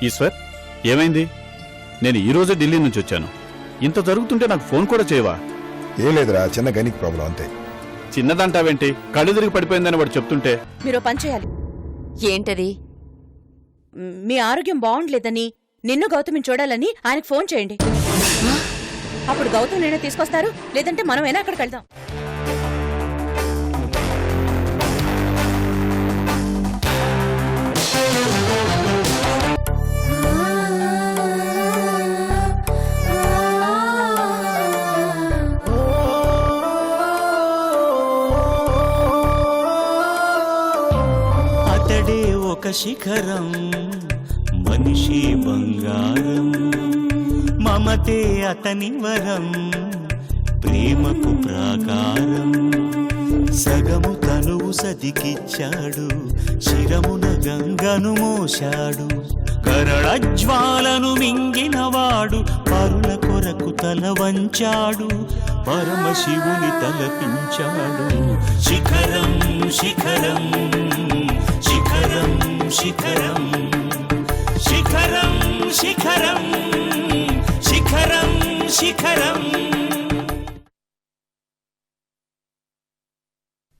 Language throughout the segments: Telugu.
ఈశ్వర్, ఏమైంది? నేను ఈరోజే ఢిల్లీ నుంచి వచ్చాను. ఇంత జరుగుతుంటే నాకు ఫోన్ కూడా చేయవా? ఏం లేదురా, చిన్న గైనిక్ ప్రాబ్లం అంతే. చిన్నదంటావేంటి? కళ్ళు తిరిగి పడిపోయిందని వాడు చెప్తుంటే. మీరు పని చేయాలి. ఏంటది? మీ ఆరోగ్యం బాగుండలేదని, నిన్ను గౌతమిని చూడాలని ఆయనకు ఫోన్ చేయండి. అప్పుడు గౌతమ్ నేనే తీసుకొస్తారు, లేదంటే మనమైనా అక్కడికి వెళ్దాం. అతడే ఒక శిఖరం, మనిషి బంగారం, మమతే అతని వరం, ప్రేమకు ప్రాకారం. సగము తనువు సదికిచ్చాడు, శిరమున గంగను మోశాడు. కరళజ్వాలను మింగినవాడు, పరుల కొరకు తల వంచాడు. పరమశివుని తలపించాడు. శిఖరం శిఖరం శిఖరం శిఖరం శిఖరం శిఖరం శిఖరం శిఖరం.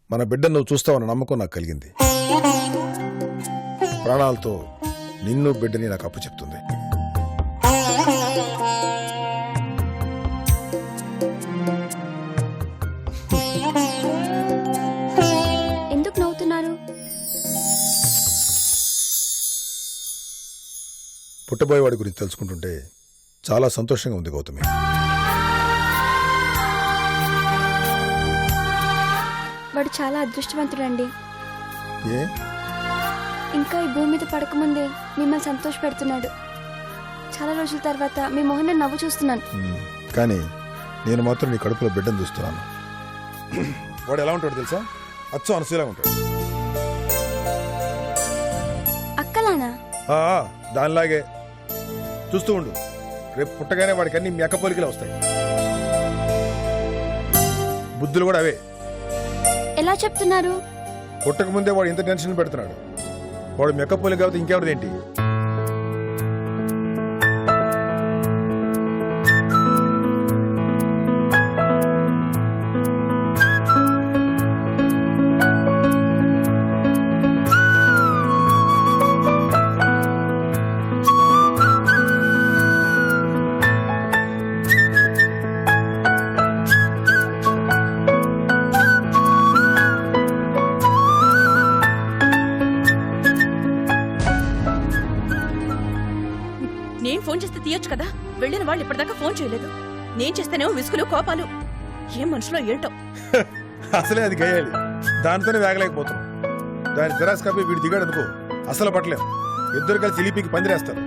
మన బిడ్డను నువ్వు చూస్తావన్న నమ్మకం నాకు కలిగింది. ప్రాణాలతో నిన్ను బిడ్డని నాకు అప్పు చెప్తుంది. ఎందుకు నవ్వుతున్నారు? పుట్టబోయేవాడి గురించి తెలుసుకుంటుంటే చాలా సంతోషంగా ఉంది గౌతమి. వాడు చాలా అదృష్టవంతుడండి. ఏ? ఇంకా ఈ భూమి మీద పడకముందే మిమ్మల్ని సంతోష పెడుతున్నాడు. చాలా రోజుల తర్వాత మీ మొహం నవ్వు చూస్తున్నాను. కానీ నేను మాత్రం నీ కడుపులో బిడ్డను చూస్తున్నాను. వాడు ఎలా ఉంటాడు తెలుసా? అచ్చం అనసూయలా ఉంటాడు. అక్కలానా? దానిలాగే. చూస్తూ ఉండు, రేపు పుట్టగానే వాడికి అన్ని మీ అక్క పోలికలే వస్తాయి. బుద్ధులు కూడా అవే. ఎలా చెప్తున్నారు? పుట్టక ముందే వాడు ఇంత టెన్షన్ పెడుతున్నాడు. వాడు మీ అక్క పోలిక కాబట్టి ఇంకెవరిదేంటి? నేను ఫోన్ చేస్తే తీయొచ్చు కదా. వెళ్ళిన వాళ్ళు ఇప్పటిదాకా ఫోన్ చేయలేదు. నేను చేస్తేనేమో విసుగులు, కోపాలు. ఏం మనుషులో ఏంటో. అసలే అది గయ్యాలి. దానితోనే వేగలేకపోతున్నాం. దాని తెరాస్ కాపీ వీడు దిగాడు అనుకో, అసలు పట్టలేం. ఇద్దరు కలిసి ఇలిపికి పందిరేస్తారు.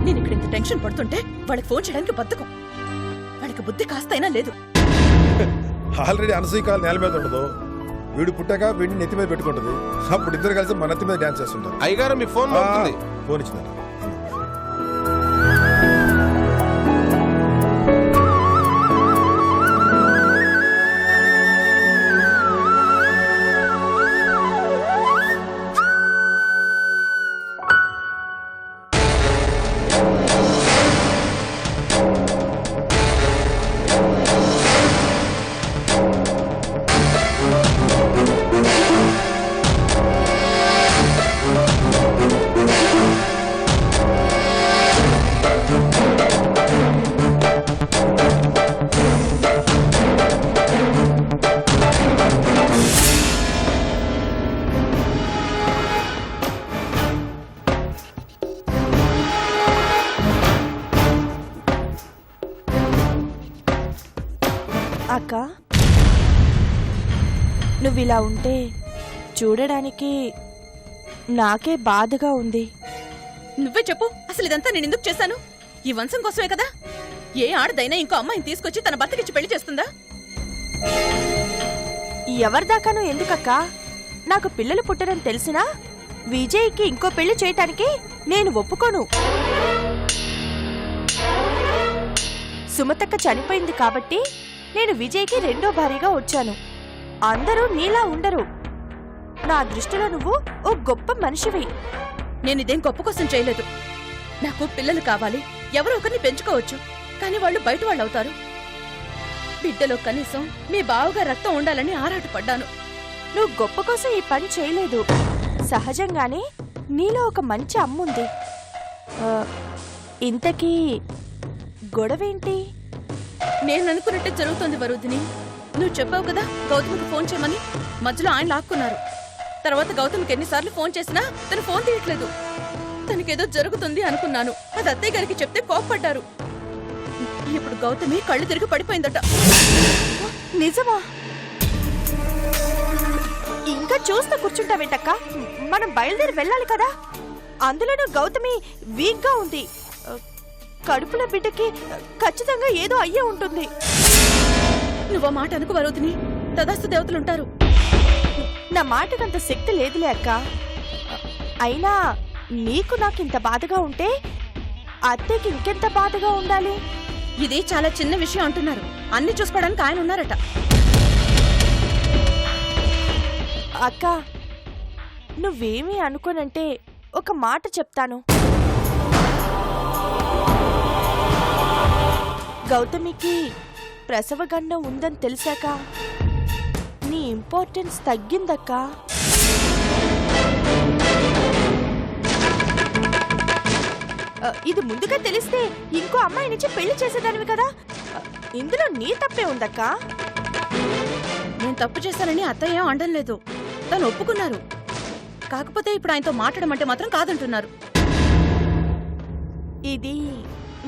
నేను ఇక్కడ ఇంత టెన్షన్ పడుతుంటే వాళ్ళకి ఫోన్ చేయడానికి బద్ధకం. వాళ్ళకి బుద్ధి కాస్తైనా లేదు. ఆల్రెడీ అనసూయ కాలు నేల మీద ఉండదు. వీడు పుట్టాక వీడిని నెత్తి మీద పెట్టుకుంటది. అప్పుడు ఇద్దరు కలిసి మన నెత్తి మీద డాన్స్ చేస్తుంటారు. అయ్యగారు మీ ఫోన్ ఫోన్ ఇచ్చిందంట. అక్క, నువ్విలా ఉంటే చూడడానికి నాకే బాధగా ఉంది. నువ్వే చెప్పు, అసలు ఇదంతా నేను ఎందుకు చేశాను? ఈ వంశం కోసమే కదా. ఏ ఆడదైనా ఇంకో అమ్మాయిని తీసుకొచ్చి తన భర్తకిచ్చి పెళ్లి చేస్తుందా? ఎవరిదాకాను ఎందుకక్క? నాకు పిల్లలు పుట్టరని తెలిసినా విజయ్కి ఇంకో పెళ్లి చేయటానికి నేను ఒప్పుకోను. సుమతక్క చనిపోయింది కాబట్టి నేను విజయ్కి రెండో భార్యగా వచ్చాను. అందరూ నీలా ఉండరు. నా దృష్టిలో నువ్వు ఓ గొప్ప మనిషివి. నేనిదేం గొప్ప కోసం చేయలేదు. నాకు పిల్లలు కావాలి, ఎవరో ఒకరిని పెంచుకోవచ్చు, కానీ వాళ్ళు బయట వాళ్ళు అవుతారు. బిడ్డలో కనీసం మీ బావగా రక్తం ఉండాలని ఆరాటపడ్డాను. నువ్వు గొప్ప కోసం ఈ పని చేయలేదు. సహజంగానే నీలో ఒక మంచి అమ్ముంది. ఇంతకీ గొడవేంటి? నేను అనుకున్నట్టే జరుగుతోంది వరుదిని. నువ్వు చెప్పావు కదా గౌతమికి ఫోన్ చేయమని. మధ్యలో ఆయన లాక్కున్నారు. తర్వాత గౌతమికి ఎన్నిసార్లు ఫోన్ చేసినా తను ఫోన్ తీయట్లేదు. తనకేదో జరుగుతుంది అనుకున్నాను. అది అత్తయ్య గారికి చెప్తే కోప్పడ్డారు. ఇప్పుడు గౌతమి కళ్ళు తిరిగి పడిపోయిందట. నిజమా? ఇంకా చూస్తూ కూర్చుంటావేంటక్క? మనం బయలుదేరి వెళ్ళాలి కదా. అందులోనూ గౌతమి వీక్ గా ఉంది. కడుపుల బిడ్డకి ఖచ్చితంగా ఏదో అయ్యే ఉంటుంది. నువ్వు మాట అనుకు వరుదిని. తదాస్తు దేవతలుంటారు. నా మాటకంత శక్తి లేదులే అక్క. అయినా నీకు నాకింత బాధగా ఉంటే అత్తయ్యకి ఇంకెంత బాధగా ఉండాలి? ఇది చాలా చిన్న విషయం అంటున్నారు. అన్ని చూసుకోవడానికి ఆయన ఉన్నారట. అక్క, నువ్వేమీ అనుకోనంటే ఒక మాట చెప్తాను. గౌతమికి ప్రసవగండం ఉందని తెలిసాక నీ ఇంపార్టెన్స్ తగ్గిందక్కా. ఇది ముందుగా తెలిస్తే ఇంకో అమ్మాయినిచ్చి పెళ్లి చేసేదానివి కదా. ఇందులో నీ తప్పే ఉందక్కా. నేను తప్పు చేశానని అత్తయ్య అనడం లేదు. తను ఒప్పుకున్నారు. కాకపోతే ఇప్పుడు ఆయనతో మాట్లాడమంటే మాత్రం కాదంటున్నారు. ఇది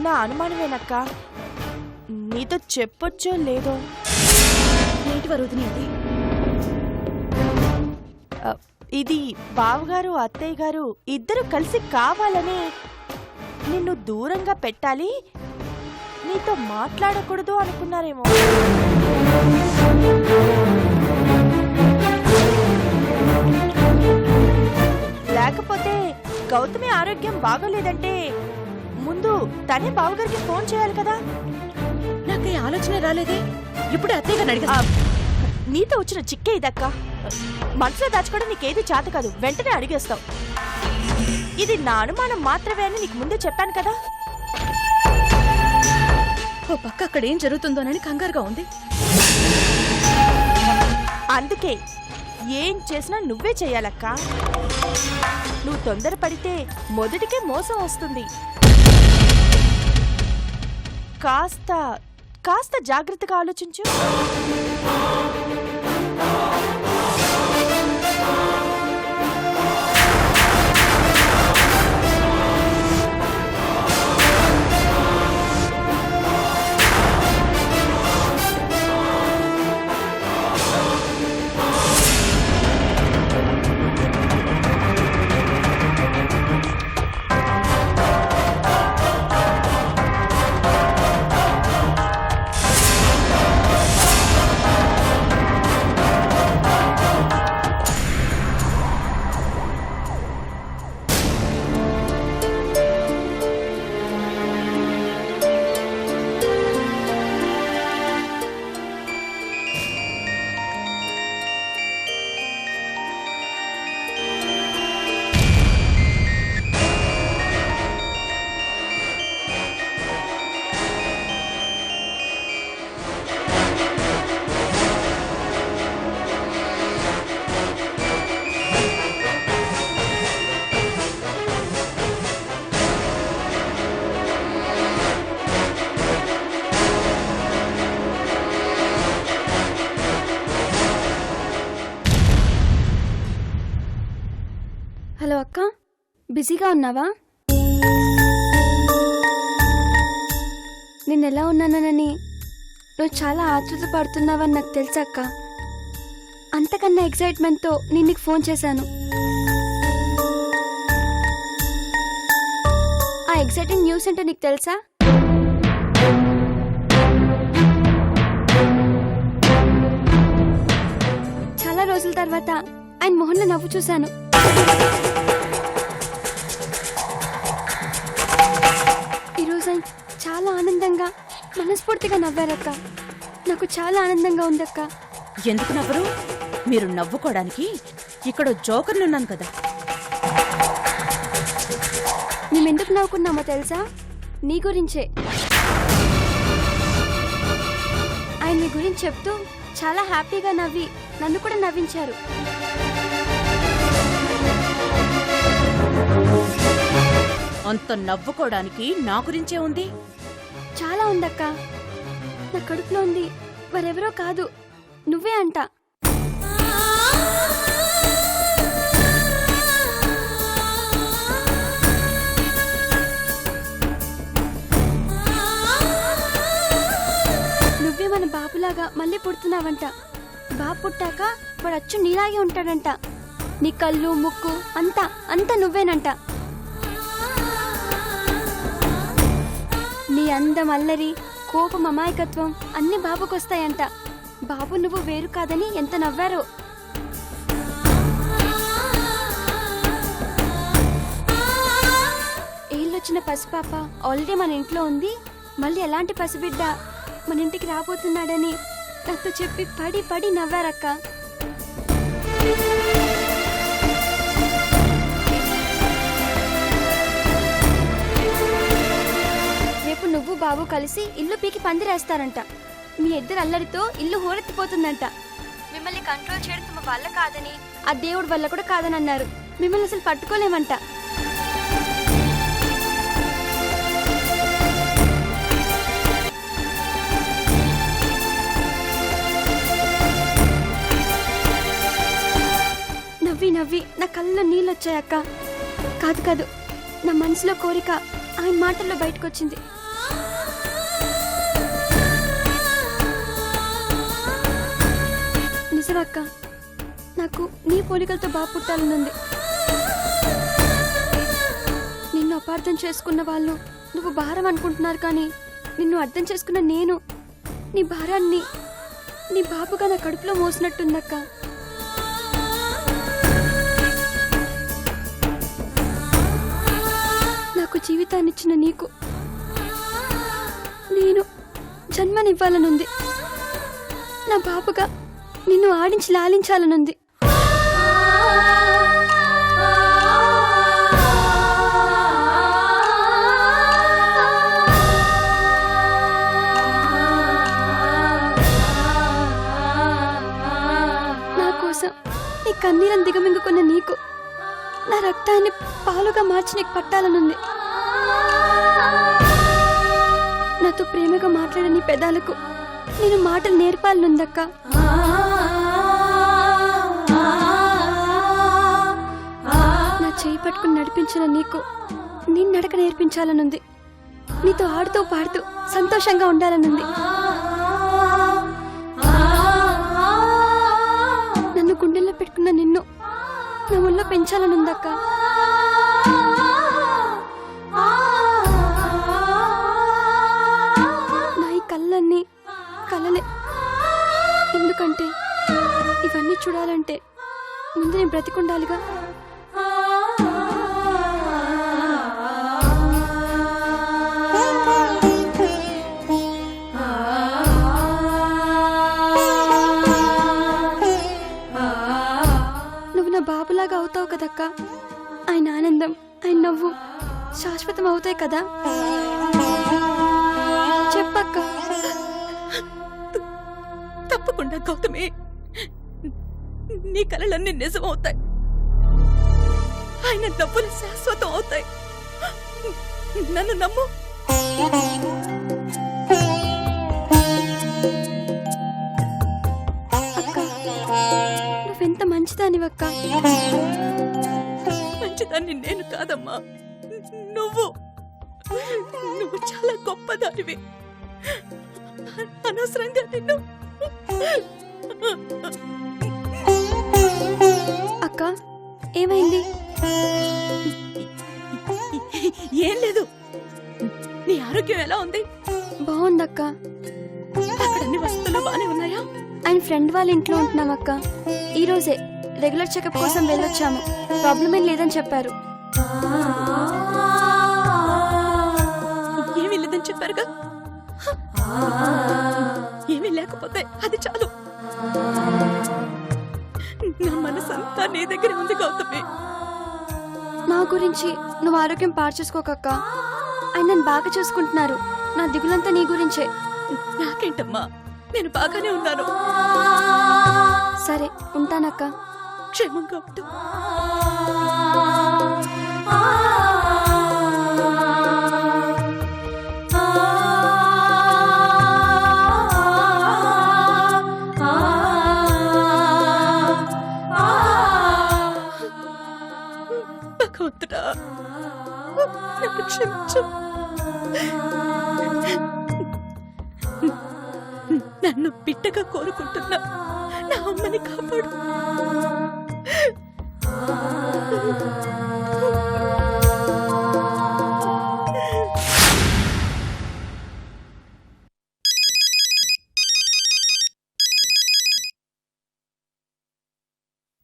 నా అనుమానమేనక్క. నీతో చెప్పొచ్చో లేదో. ఏంటి వరుదిని అది? ఇది బావగారు అత్తయ్య గారు ఇద్దరు కలిసి కావాలని నిన్ను దూరంగా పెట్టాలి, నీతో మాట్లాడకూడదు అనుకున్నారేమో. లేకపోతే గౌతమి ఆరోగ్యం బాగోలేదంటే ముందు తనే బావగారికి ఫోన్ చేయాలి కదా. నాకు ఈ ఆలోచన రాలేదే. ఇప్పుడే అత్తయ్య గారిని అడిగా. నీతో వచ్చిన చిక్కే ఇదక్క. మనసులో దాచుకోవడం నీకేది చేత కాదు, వెంటనే అడిగేస్తావు. ఇది నా అనుమానం మాత్రమే అని నీకు ముందే చెప్పాను కదా. ఓ పక్క అక్కడ ఏం జరుగుతుందోనని కంగారుగా ఉంది. అందుకే ఏం చేసినా నువ్వే చెయ్యాలక్క. నువ్వు తొందరపడితే మొదటికే మోసం వస్తుంది. కాస్త జాగ్రత్తగా ఆలోచించు. హలో అక్క, బిజీగా ఉన్నావా? నేను ఎలా ఉన్నానని నువ్వు చాలా ఆతృత పడుతున్నావని నాకు తెలుసక్క. అంతకన్నా ఎక్సైట్మెంట్తో నేను నీకు ఫోన్ చేశాను. ఆ ఎక్సైటింగ్ న్యూస్ అంటే నీకు తెలుసా? తర్వాత ఆయన మొహంలో నవ్వు చూశాను. ఈరోజు ఆయన చాలా ఆనందంగా మనస్ఫూర్తిగా నవ్వారక్క. నాకు చాలా ఆనందంగా ఉందక్క. ఎందుకు నవ్వరు? మీరు నవ్వుకోవడానికి ఇక్కడ జోకర్లున్నాను కదా. మేమెందుకు నవ్వుకున్నామో తెలుసా? నీ గురించే. ఆయన నీ గురించి చెప్తూ చాలా హ్యాపీగా నవ్వి నన్ను కూడా నవ్వించారు. అంత నవ్వుకోవడానికి నా గురించే ఉంది. చాలా ఉందక్క. నా కడుపులో ఉంది మరెవరో కాదు, నువ్వే అంట. నువ్వే మన బాబులాగా మళ్ళీ పుడుతున్నావంట. బాబు పుట్టాక వాడు అచ్చు నీలాగే ఉంటాడంట. నీ కళ్ళు ముక్కు అంతా అంతా నువ్వేనంట. నీ అందం, అల్లరి, కోపం, అమాయకత్వం అన్ని బాబుకొస్తాయంట. బాబు నువ్వు వేరు కాదని ఎంత నవ్వారో. ఏళ్ళొచ్చిన పసిపాప ఆల్రెడీ మన ఇంట్లో ఉంది. మళ్ళీ ఎలాంటి పసిబిడ్డ మన ఇంటికి రాబోతున్నాడని నాతో చెప్పి పడి పడి నవ్వారక్క. రేపు నువ్వు బాబు కలిసి ఇల్లు పీకి పందిరేస్తారంట. మీ ఇద్దరు అల్లరితో ఇల్లు హోరెత్తిపోతుందంట. మిమ్మల్ని కంట్రోల్ చేయడం తమ వల్ల కాదని, ఆ దేవుడి వల్ల కూడా కాదని అన్నారు. మిమ్మల్ని అసలు పట్టుకోలేమంట. నవ్వి నవ్వి నా కళ్ళలో నీళ్ళు వచ్చాయక్క. కాదు కాదు, నా మనసులో కోరిక ఆయన మాటల్లో బయటకొచ్చింది. నిజమక్క, నాకు నీ పోలికలతో బాగా పుట్టాలనుంది. నిన్ను అపార్థం చేసుకున్న వాళ్ళు నువ్వు భారం అనుకుంటున్నారు, కానీ నిన్ను అర్థం చేసుకున్న నేను నీ భారాన్ని నీ బాబుగా నా కడుపులో మోసినట్టుందక్క. నాకు జీవితాన్నిచ్చిన నీకు నేను జన్మనివ్వాలనుంది. నా బాబుగా నిన్ను ఆడించి లాలించాలనుంది. నా కోసం నీ కన్నీళ్ళని దిగమింగుకున్న నీకు నా రక్తాన్ని పాలుగా మార్చి నీకు పట్టాలనుంది. నాతో ప్రేమగా మాట్లాడే నీ పెదాలకు నేను మాటలు నేర్పాలనుందక్క. నా చేయి పట్టుకుని నడిపించిన నీకు నేను నడక నేర్పించాలనుంది. నీతో ఆడుతూ పాడుతూ సంతోషంగా ఉండాలనుంది. నన్ను గుండెల్లో పెట్టుకున్న నిన్ను నా ఒళ్ళో పెంచాలనుందక్క. నా ఈ కళ్ళన్నీ కలలే. ఎందుకంటే ఇవన్నీ చూడాలంటే ముందు నేను బ్రతికుండాలిగా. నువ్వు నా బాబులాగా అవుతావు కదక్క. ఆయన ఆనందం, ఆయన నవ్వు శాశ్వతం అవుతాయి కదా. చెప్పక్క. తప్పకుండా గౌతమి, నీ కలలన్నీ నిజమవుతాయి. ఆయన నవ్వులు శాశ్వతం అవుతాయి. నన్ను నమ్ము. అక్క, నువ్వెంత మంచిదానివక్క. మంచిదాన్ని నేను కాదమ్మా, నువ్వు నువ్వు చాలా గొప్పదానివి. అనవసరంగా నిన్ను. అక్క, ఏమైంది? ఏం లేదు. నీ ఆరోగ్యం ఎలా ఉంది? బాగుందక్క. అక్కడ అన్ని వస్తువులు బానే ఉన్నాయా? ఆయన ఫ్రెండ్ వాళ్ళ ఇంట్లో ఉంటున్నామక్క. ఈరోజే రెగ్యులర్ చెకప్ కోసం వెళ్ళొచ్చాము. ప్రాబ్లం ఏం లేదని చెప్పారు. ఏమీ లేదని చెప్పారుగా. ఏమీ లేకపోతే అది చాలు. నా మనసంతా నీ దగ్గర ఉంది గౌతమి. నా గురించి నువ్వు ఆరోగ్యం పాడు చేసుకోకక్క. ఆయన నన్ను బాగా చూసుకుంటున్నారు. నా దిగులంతా నీ గురించే. నాకేంటమ్మా, నేను బాగానే ఉన్నాను. సరే ఉంటానక్క. క్షేమంగా ఉండు. భగవంతుడా, నన్ను క్షమించు. నన్ను బిడ్డగా కోరుకుంటున్నా నా అమ్మని కాపాడు.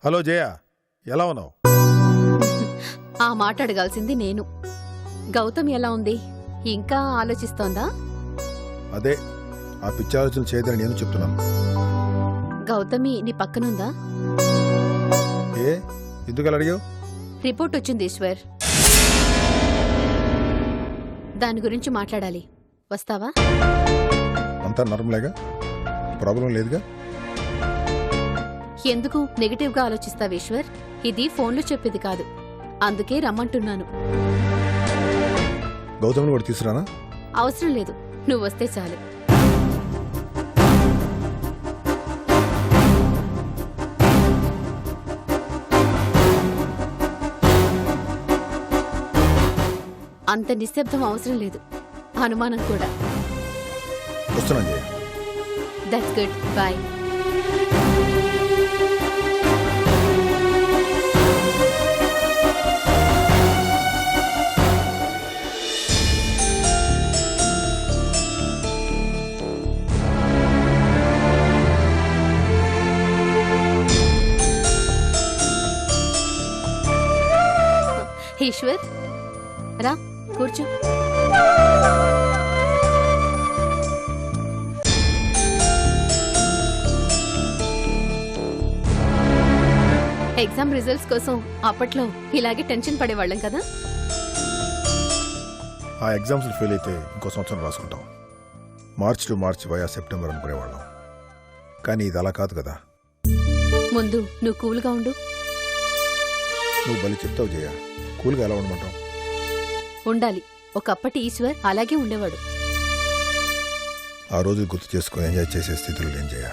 హలో జయ, ఎలా ఉన్నావు? ఆ మాట అడగాల్సింది నేను. గౌతమ్ ఎలా ఉంది? ఇంకా ఆలోచిస్తోందా? అదే ఆ పిచ్చి ఆలోచన చేయదని నేను చెప్తున్నాను. గౌతమి నీ పక్కనుందా? ఏ ఎందుకు అలా అడిగావు? రిపోర్ట్ వచ్చింది ఈశ్వర్. దాని గురించి మాట్లాడాలి. వస్తావా? అంతా నార్మలేగా, ప్రాబ్లం లేదుగా. ఎందుకు నెగటివ్గా ఆలోచిస్తావు ఈశ్వర్? ఇది ఫోన్లో చెప్పేది కాదు, అందుకే రమ్మంటున్నాను. గౌతమ్ని కూడా తీసుకురానా? అవసరం లేదు, నువ్వు వస్తే చాలు. అంత నిశ్శబ్దం అవసరం లేదు, అనుమానం కూడా. వస్తున్నాను Jaya. That's good. Bye. Eshwar రా, కూర్చో. ఎగ్జామ్ రిజల్ట్స్ కోసం అప్పట్లో ఇలాగే టెన్షన్ పడేవాళ్ళం కదా. ఆ ఎగ్జామ్స్ ఫెయిల్ అయితే ఇంకో సంవత్సరం రాసుకుంటాం. March to March via September అనుకునేవాళ్ళం. కానీ ఇది అలా కాదు కదా. ముందు నువ్వు కూల్గా ఉండు. నువ్వు బలి చెప్తావు జయ. కూల్గా ఎలా ఉండమంటావు? ఉండాలి. ఒకప్పటి ఈశ్వర్ అలాగే ఉండేవాడు. ఆ రోజులు గుర్తు చేసుకుని ఎంజాయ్ చేసే స్థితిలో ఏం చేయ.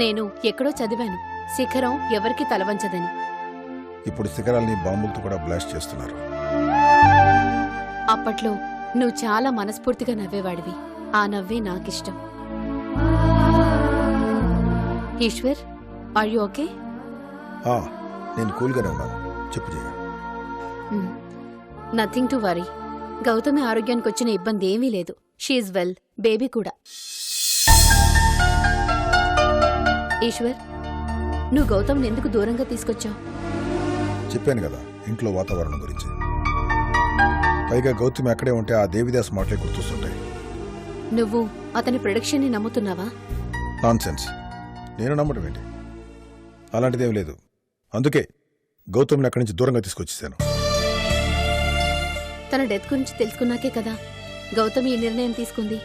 నేను ఎక్కడో చదివాను, శిఖరం ఎవరికి తలవంచదని. ఇప్పుడు శిఖరాల్ని బాంబులతో కూడా బ్లాస్ట్ చేస్తున్నారు. అప్పట్లో నువ్వు చాలా మనస్ఫూర్తిగా నవ్వేవాడివి. ఆ నవ్వే నాకిష్టం. Eshwar, are you okay? నేను కూల్గానే ఉన్నాను. చెప్పు Jaya. Nothing to worry. Gautami ఆరోగ్యానికి వచ్చిన ఇబ్బంది ఏమీ లేదు. She well. బేబీ కూడా. ఈశ్వర్, నువ్వు గౌతమ్ని ఎందుకు దూరంగా తీసుకొచ్చావు? చెప్పాను కదా ఇంట్లో వాతావరణం గురించి. పైగా గౌతమి అక్కడే ఉంటే ఆ దేవిదాస్ మాటలే గుర్తొస్తుంటాయి. నువ్వు అతని ప్రొడక్షన్ని నమ్ముతున్నావా? Nonsense. నేను నమ్మడం ఏంటి? అలాంటిదేం లేదు. అందుకే గౌతమ్ని అక్కడి నుంచి దూరంగా తీసుకొచ్చేసాను. తన డెత్ గురించి తెలుసుకున్నాకే కదా గౌతమి ఈ నిర్ణయం తీసుకుంది.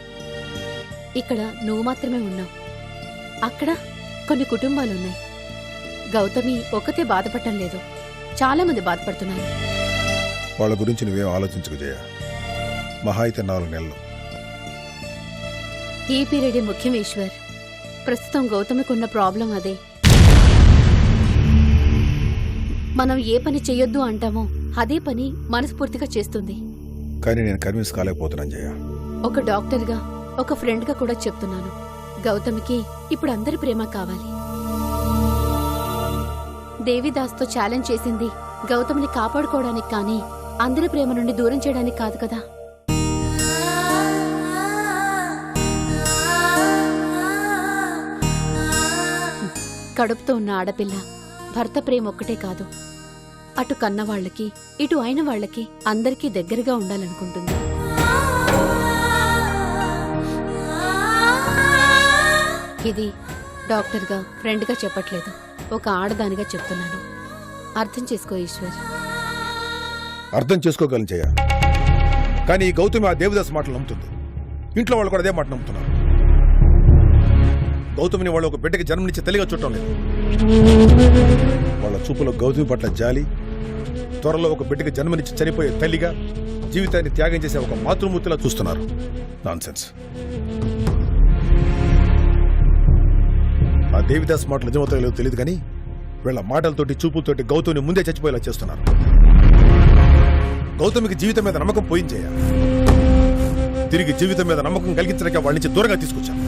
ఇక్కడ నువ్వు మాత్రమే ఉన్నావు. అక్కడ కొన్ని కుటుంబాలున్నాయి. గౌతమి ఒక్కతే బాధపడటం లేదు, చాలా మంది బాధపడుతున్నారు. వాళ్ళ గురించి నువ్వేం ఆలోచించకు జయ. మహా అయితే 4 నెలలు. ఈ పీరియడే ముఖ్యం ఈశ్వర్. ప్రస్తుతం గౌతమికున్న ప్రాబ్లం అదే. మనం ఏ పని చెయ్యొద్దు అంటామో అదే పని మనస్ఫూర్తిగా చేస్తుంది. కానీ నేను కన్విన్స్ కాలేకపోతున్నాను జయ. ఒక డాక్టర్గా, ఒక ఫ్రెండ్గా కూడా చెప్తున్నాను. గౌతమికి ఇప్పుడు అందరి ప్రేమ కావాలి. దేవిదాస్తో ఛాలెంజ్ చేసింది గౌతమిని కాపాడుకోవడానికి కానీ అందరి ప్రేమ నుండి దూరం చేయడానికి కాదు కదా. కడుపుతో ఉన్న ఆడపిల్ల భర్త ప్రేమ ఒక్కటే కాదు, అటు కన్నవాళ్లకి ఇటు అయిన వాళ్ళకి అందరికీ దగ్గరగా ఉండాలనుకుంటుంది. ఇది డాక్టర్గా ఫ్రెండ్గా చెప్పట్లేదు, ఒక ఆడదానిగా చెప్తున్నాను. అర్థం చేసుకో ఈశ్వర్. అర్థం చేసుకోగలను చెయ్య, కానీ ఈ గౌతమి ఆ దేవదాస్ మాటలు నమ్ముతుంది. ఇంట్లో వాళ్ళు కూడా అదే మాట నమ్ముతున్నారు. గౌతమిని వాళ్ళు ఒక బిడ్డకి జన్మనిచ్చి తల్లిగా చూడటం లేదు. వాళ్ళ చూపులో గౌతమి పట్ల జాలి, త్వరలో ఒక బిడ్డకి జన్మనిచ్చి చనిపోయే తల్లిగా, జీవితాన్ని త్యాగం చేసే ఒక మాతృమూర్తిలా చూస్తున్నారు. నాన్సెన్స్. ఆ దేవిదాస్ మాటలు నిజమవుతాయో లేదో తెలియదు, కానీ వీళ్ళ మాటలతోటి చూపులతోటి గౌతమిని ముందే చచ్చిపోయేలా చేస్తున్నారు. గౌతమికి జీవితం మీద నమ్మకం పోయించేయ, తిరిగి జీవితం మీద నమ్మకం కలిగించడానికి వాళ్ళ నుంచి దూరంగా తీసుకొచ్చాను.